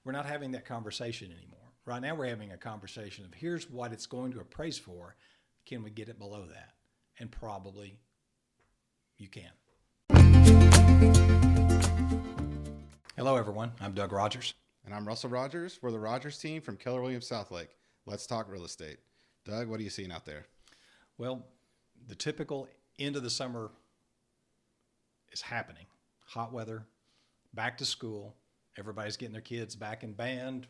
We're not having that conversation anymore. Right now, we're having a conversation of here's what it's going to appraise for. Can we get it below that? And probably you can. Hello, everyone. I'm Doug Rogers. And I'm Russell Rogers. We're the Rogers team from Keller Williams Southlake. Let's talk real estate. Doug, what are you seeing out there? Well, the typical end of the summer is happening. Hot weather, back to school. Everybody's getting their kids back in band,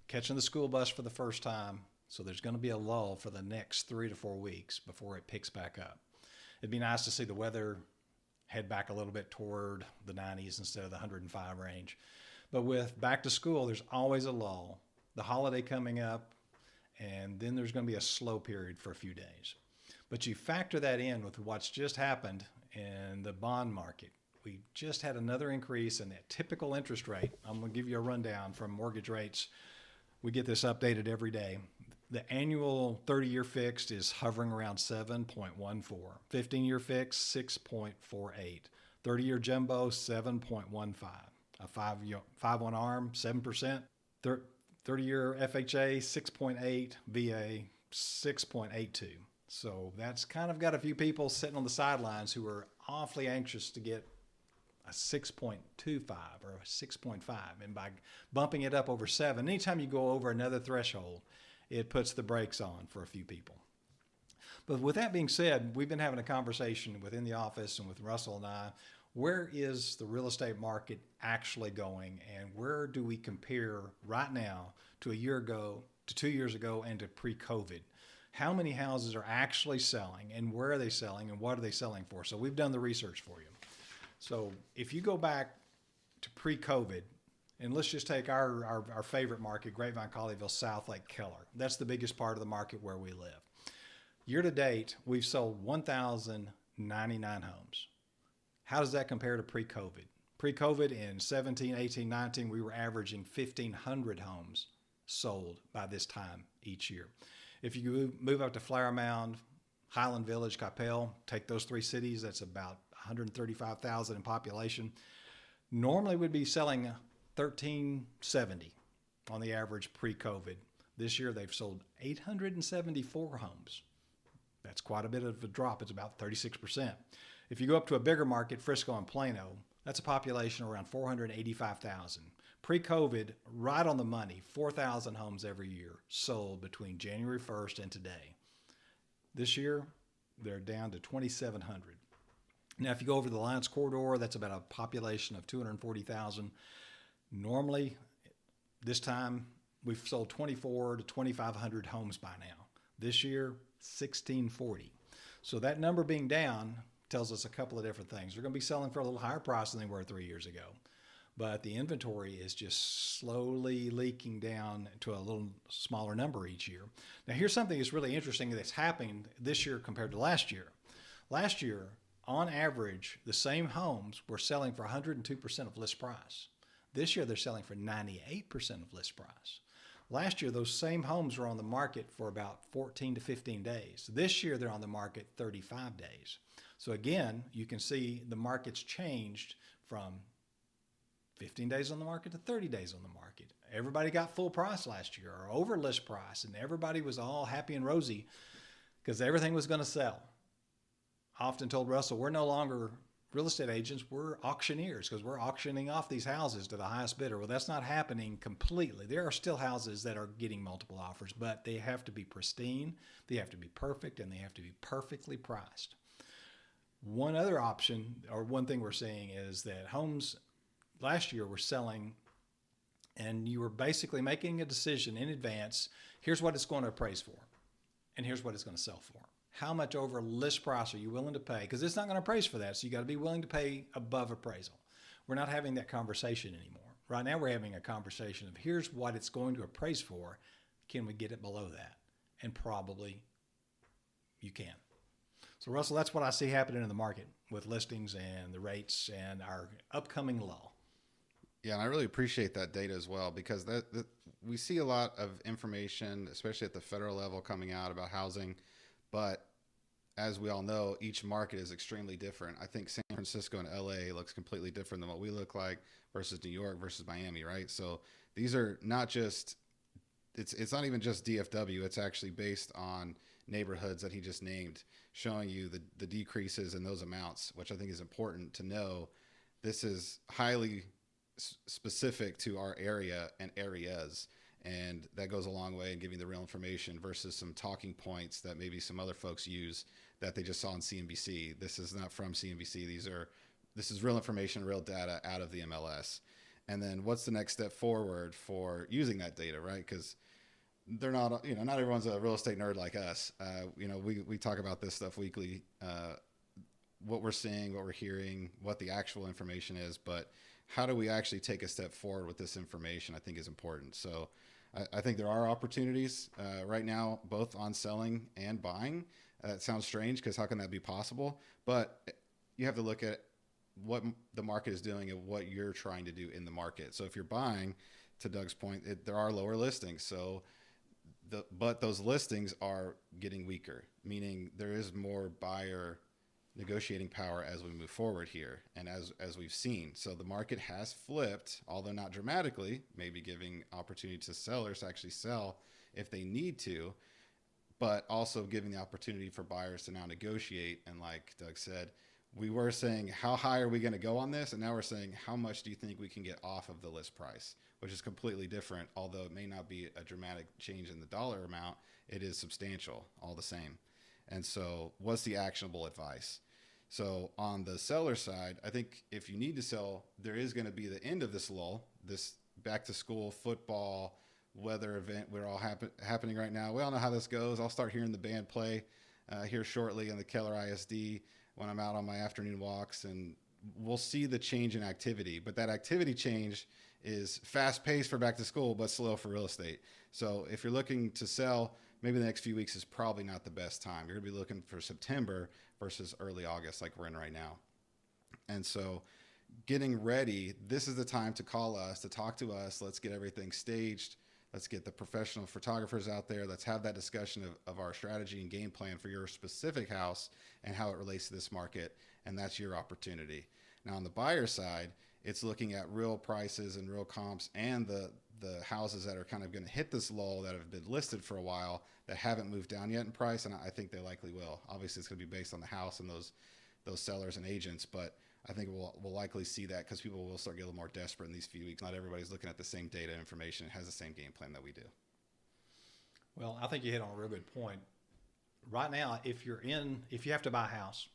catching the school bus for the first time. So there's going to be a lull for the next 3 to 4 weeks before it picks back up. It'd be nice to see the weather head back a little bit toward the 90s instead of the 105 range. But with back to school, there's always a lull. The holiday coming up, and then there's going to be a slow period for a few days. But you factor that in with what's just happened in the bond market. We just had another increase in that typical interest rate. I'm going to give you a rundown from mortgage rates. We get this updated every day. The annual 30-year fixed is hovering around 7.14. 15-year fixed, 6.48. 30-year jumbo, 7.15. A 5-1 ARM, 7%. 30-year FHA, 6.8. VA, 6.82. So that's kind of got a few people sitting on the sidelines who are awfully anxious to get a 6.25 or a 6.5. And by bumping it up over 7, anytime you go over another threshold, it puts the brakes on for a few people. But with that being said, we've been having a conversation within the office and with Russell and I. Where is the real estate market actually going, and where do we compare right now to a year ago, to 2 years ago, and to pre-COVID? How many houses are actually selling, and where are they selling, and what are they selling for? So we've done the research for you. So if you go back to pre-COVID, and let's just take our favorite market, Grapevine, Colleyville, Southlake, Keller. That's the biggest part of the market where we live. Year to date, we've sold 1,099 homes. How does that compare to pre-COVID? Pre-COVID in 17, 18, 19, we were averaging 1,500 homes sold by this time each year. If you move up to Flower Mound, Highland Village, Capel, take those 3 cities, that's about 135,000 in population. Normally we'd be selling 1,370 on the average pre-COVID. This year they've sold 874 homes. That's quite a bit of a drop. It's about 36%. If you go up to a bigger market, Frisco and Plano, that's a population around 485,000. Pre-COVID, right on the money, 4,000 homes every year sold between January 1st and today. This year, they're down to 2,700. Now, if you go over the Alliance Corridor, that's about a population of 240,000. Normally, this time, we've sold 2,400 to 2,500 homes by now. This year, 1,640. So that number being down tells us a couple of different things. They're going to be selling for a little higher price than they were 3 years ago. But the inventory is just slowly leaking down to a little smaller number each year. Now, here's something that's really interesting that's happened this year compared to last year. Last year, on average, the same homes were selling for 102% of list price. This year, they're selling for 98% of list price. Last year, those same homes were on the market for about 14 to 15 days. This year, they're on the market 35 days. So again, you can see the market's changed from 15 days on the market to 30 days on the market. Everybody got full price last year or over list price, and everybody was all happy and rosy because everything was going to sell. I often told Russell, we're no longer real estate agents, we're auctioneers because we're auctioning off these houses to the highest bidder. Well, that's not happening completely. There are still houses that are getting multiple offers, but they have to be pristine, they have to be perfect, and they have to be perfectly priced. One other option, or one thing we're seeing, is that homes last year were selling and you were basically making a decision in advance. Here's what it's going to appraise for, and here's what it's going to sell for. How much over list price are you willing to pay? Because it's not going to appraise for that, so you got to be willing to pay above appraisal. We're not having that conversation anymore. Right now we're having a conversation of here's what it's going to appraise for. Can we get it below that? And probably you can. So Russell, that's what I see happening in the market with listings and the rates and our upcoming lull. Yeah, and I really appreciate that data as well, because we see a lot of information, especially at the federal level, coming out about housing. But as we all know, each market is extremely different. I think San Francisco and LA looks completely different than what we look like versus New York versus Miami, right? So these are not just, it's not even just DFW. It's actually based on neighborhoods that he just named, showing you the decreases in those amounts, which I think is important to know. This is highly specific to our area and areas. And that goes a long way in giving the real information versus some talking points that maybe some other folks use that they just saw on CNBC. This is not from CNBC. This is real information, real data out of the MLS. And then what's the next step forward for using that data, right? Because they're not, not everyone's a real estate nerd like us. We talk about this stuff weekly, what we're seeing, what we're hearing, what the actual information is, but how do we actually take a step forward with this information, I think is important. So I think there are opportunities right now, both on selling and buying. It sounds strange because how can that be possible? But you have to look at what the market is doing and what you're trying to do in the market. So if you're buying, to Doug's point, there are lower listings. So but those listings are getting weaker, meaning there is more buyer negotiating power as we move forward here and as we've seen. So the market has flipped, although not dramatically, maybe giving opportunity to sellers to actually sell if they need to, but also giving the opportunity for buyers to now negotiate. And like Doug said, we were saying, how high are we going to go on this? And now we're saying, how much do you think we can get off of the list price? Which is completely different. Although it may not be a dramatic change in the dollar amount, it is substantial all the same. And so what's the actionable advice? So on the seller side, I think if you need to sell, there is going to be the end of this lull, this back to school football weather event we're all happening right now. We all know how this goes. I'll start hearing the band play here shortly in the Keller ISD when I'm out on my afternoon walks, and we'll see the change in activity. But that activity change is fast paced for back to school, but slow for real estate. So if you're looking to sell, maybe the next few weeks is probably not the best time. You're gonna be looking for September versus early August like we're in right now. And so getting ready, this is the time to call us, to talk to us. Let's get everything staged. Let's get the professional photographers out there. Let's have that discussion of our strategy and game plan for your specific house and how it relates to this market. And that's your opportunity. Now on the buyer side, it's looking at real prices and real comps and the houses that are kind of going to hit this lull that have been listed for a while that haven't moved down yet in price. And I think they likely will. Obviously it's going to be based on the house and those sellers and agents, but I think we'll likely see that because people will start getting a little more desperate in these few weeks. Not everybody's looking at the same data information. It has the same game plan that we do. Well, I think you hit on a real good point. Right now, if you have to buy a house,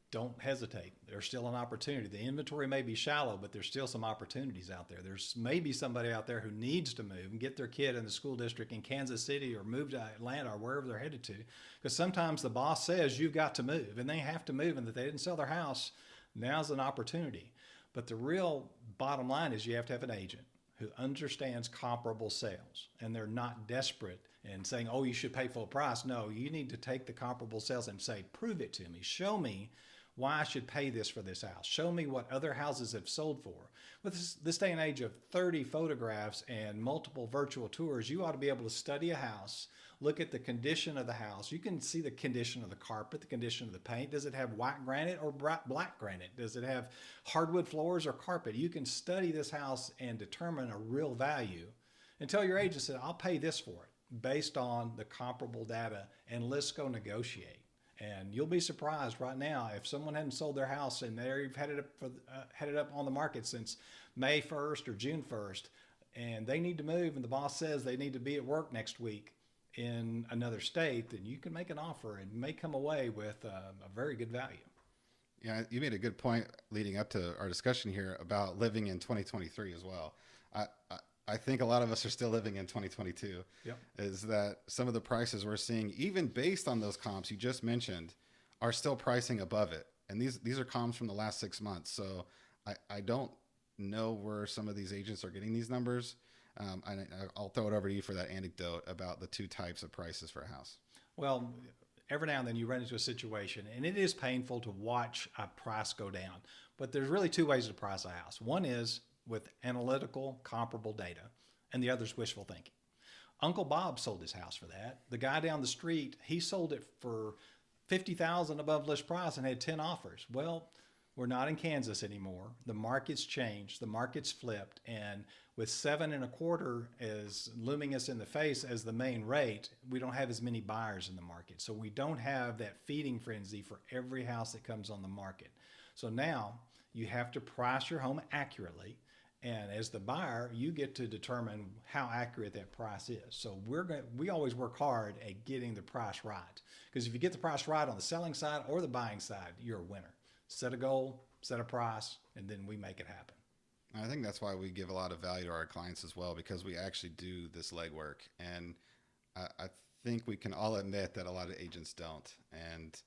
don't hesitate. There's still an opportunity. The inventory may be shallow, but there's still some opportunities out there. There's maybe somebody out there who needs to move and get their kid in the school district in Kansas City or move to Atlanta or wherever they're headed to. Because sometimes the boss says you've got to move and they have to move, and that they didn't sell their house. Now's an opportunity. But the real bottom line is you have to have an agent who understands comparable sales, and they're not desperate and saying, oh, you should pay full price. No, you need to take the comparable sales and say, prove it to me. Show me why I should pay this for this house. Show me what other houses have sold for. With this day and age of 30 photographs and multiple virtual tours, you ought to be able to study a house, look at the condition of the house. You can see the condition of the carpet, the condition of the paint. Does it have white granite or black granite? Does it have hardwood floors or carpet? You can study this house and determine a real value and tell your agent, I'll pay this for it based on the comparable data, and let's go negotiate. And you'll be surprised right now if someone hadn't sold their house and they've had it up on the market since May 1st or June 1st, and they need to move, and the boss says they need to be at work next week in another state, then you can make an offer and may come away with a very good value. Yeah, you made a good point leading up to our discussion here about living in 2023 as well. I think a lot of us are still living in 2022. Yep. Is that some of the prices we're seeing, even based on those comps you just mentioned, are still pricing above it. And these are comps from the last 6 months. So I don't know where some of these agents are getting these numbers. I'll throw it over to you for that anecdote about the two types of prices for a house. Well, every now and then you run into a situation, and it is painful to watch a price go down. But there's really two ways to price a house. One is with analytical, comparable data, and the other is wishful thinking. Uncle Bob sold his house for that. The guy down the street, he sold it for 50,000 above list price and had 10 offers. Well, we're not in Kansas anymore. The market's changed. The market's flipped. And with 7.25 as looming us in the face as the main rate, we don't have as many buyers in the market. So we don't have that feeding frenzy for every house that comes on the market. So now you have to price your home accurately. And as the buyer, you get to determine how accurate that price is. So we always work hard at getting the price right. Because if you get the price right on the selling side or the buying side, you're a winner. Set a goal, set a price, and then we make it happen. I think that's why we give a lot of value to our clients as well, because we actually do this legwork. And I think we can all admit that a lot of agents don't. And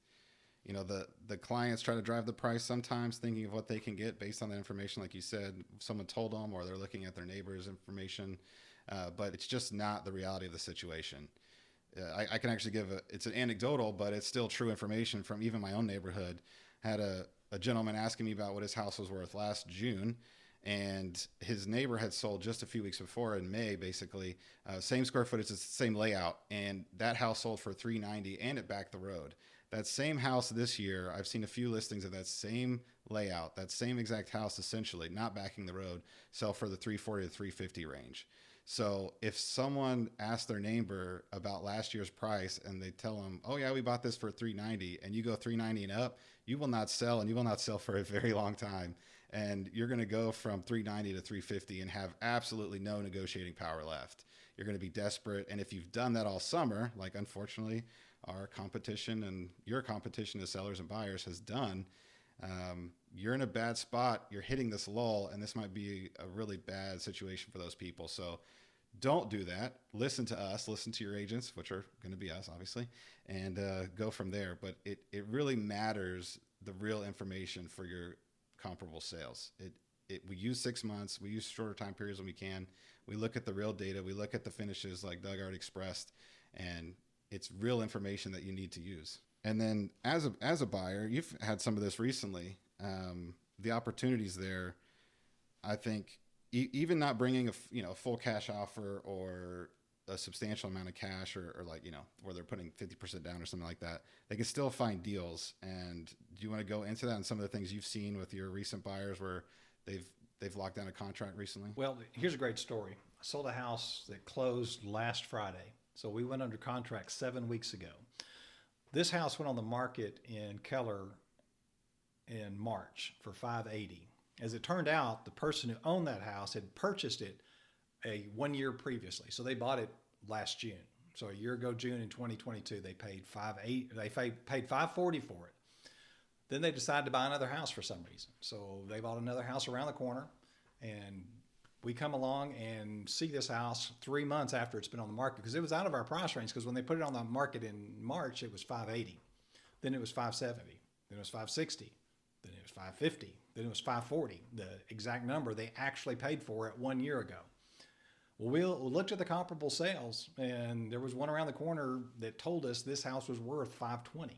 you know, the clients try to drive the price sometimes thinking of what they can get based on the information, like you said, someone told them, or they're looking at their neighbor's information. But it's just not the reality of the situation. I can actually it's an anecdotal, but it's still true information from even my own neighborhood. Had a gentleman asking me about what his house was worth last June, and his neighbor had sold just a few weeks before in May, basically. Same square footage, it's the same layout, and that house sold for $390 and it backed the road. That same house this year, I've seen a few listings of that same layout, that same exact house, essentially, not backing the road, sell for the $340 to $350 range. So if someone asks their neighbor about last year's price and they tell them, oh yeah, we bought this for $390, and you go $390 and up, you will not sell, and you will not sell for a very long time. And you're going to go from $390 to $350 and have absolutely no negotiating power left. You're going to be desperate. And if you've done that all summer, like unfortunately our competition and your competition as sellers and buyers has done, you're in a bad spot. You're hitting this lull, and this might be a really bad situation for those people. So don't do that. Listen to us, listen to your agents, which are going to be us, obviously, and go from there. But it really matters, the real information for your comparable sales. We use 6 months. We use shorter time periods when we can. We look at the real data. We look at the finishes like Doug already expressed, and it's real information that you need to use. And then as a buyer, you've had some of this recently. The opportunities there, I think, even not bringing a full cash offer or a substantial amount of cash or like, where they're putting 50% down or something like that, they can still find deals. And do you want to go into that and some of the things you've seen with your recent buyers where they've locked down a contract recently? Well, here's a great story. I sold a house that closed last Friday. So we went under contract 7 weeks ago. This house went on the market in Keller in March for $580. As it turned out, the person who owned that house had purchased it 1 year previously. So they bought it last June. So a year ago, June in 2022, they paid $540 for it. Then they decided to buy another house for some reason. So they bought another house around the corner, and we come along and see this house 3 months after it's been on the market, because it was out of our price range, because when they put it on the market in March, it was $580. Then it was $570. Then it was $560. Then it was $550. Then it was $540. The exact number they actually paid for it 1 year ago. Well, we looked at the comparable sales, and there was one around the corner that told us this house was worth $520.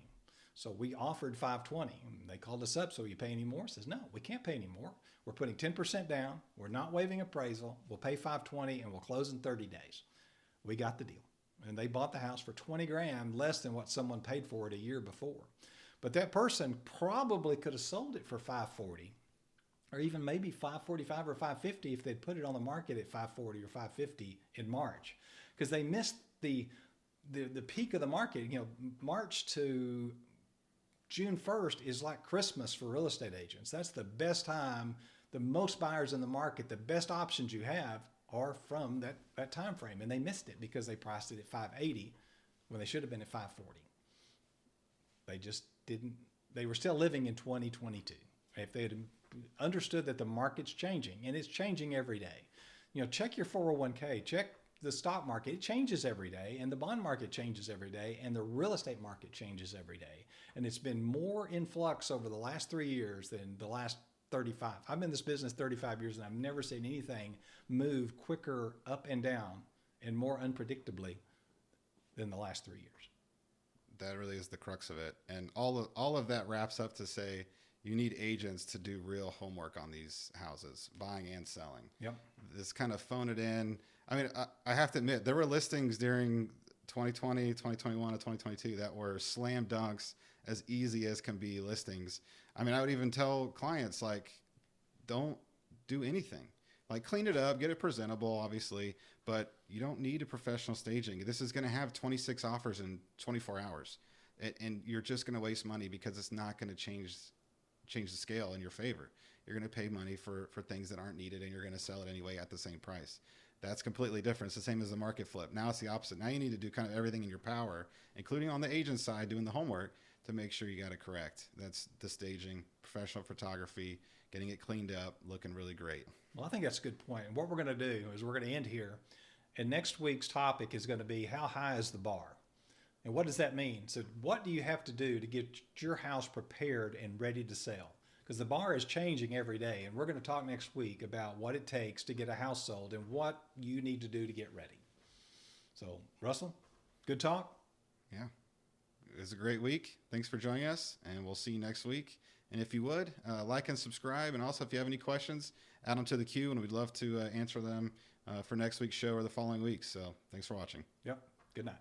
So we offered $520. They called us up, so you pay any more? Says, no, we can't pay any more. We're putting 10% down. We're not waiving appraisal. We'll pay $520 and we'll close in 30 days. We got the deal. And they bought the house for $20,000 less than what someone paid for it a year before. But that person probably could have sold it for $540, or even maybe $545 or $550 if they'd put it on the market at $540 or $550 in March, because they missed the peak of the market. March to June 1st is like Christmas for real estate agents. That's the best time, the most buyers in the market, the best options you have are from that time frame. And they missed it because they priced it at $580 when they should have been at $540. They just didn't, they were still living in 2022. If they had understood that the market's changing, and it's changing every day. Check your 401k, check the stock market. It changes every day, and the bond market changes every day, and the real estate market changes every day. And it's been more in flux over the last 3 years than the last 35. I've been in this business 35 years, and I've never seen anything move quicker up and down and more unpredictably than the last 3 years. That really is the crux of it. And all of that wraps up to say you need agents to do real homework on these houses, buying and selling. Yep. This kind of phone it in. I mean, I have to admit, there were listings during 2020, 2021, and 2022 that were slam dunks, as easy as can be listings. I mean, I would even tell clients, like, don't do anything. Like, clean it up, get it presentable, obviously, but you don't need a professional staging. This is going to have 26 offers in 24 hours, and you're just going to waste money because it's not going to change the scale in your favor. You're going to pay money for things that aren't needed, and you're going to sell it anyway at the same price. That's completely different. It's the same as the market flip. Now it's the opposite. Now you need to do kind of everything in your power, including on the agent side, doing the homework to make sure you got it correct. That's the staging, professional photography, getting it cleaned up, looking really great. Well, I think that's a good point. And what we're going to do is we're going to end here. And next week's topic is going to be, how high is the bar? And what does that mean? So what do you have to do to get your house prepared and ready to sell? Because the bar is changing every day. And we're going to talk next week about what it takes to get a house sold and what you need to do to get ready. So, Russell, good talk. Yeah. It was a great week. Thanks for joining us, and we'll see you next week. And if you would, like and subscribe. And also, if you have any questions, add them to the queue, and we'd love to answer them for next week's show or the following week. So thanks for watching. Yep. Good night.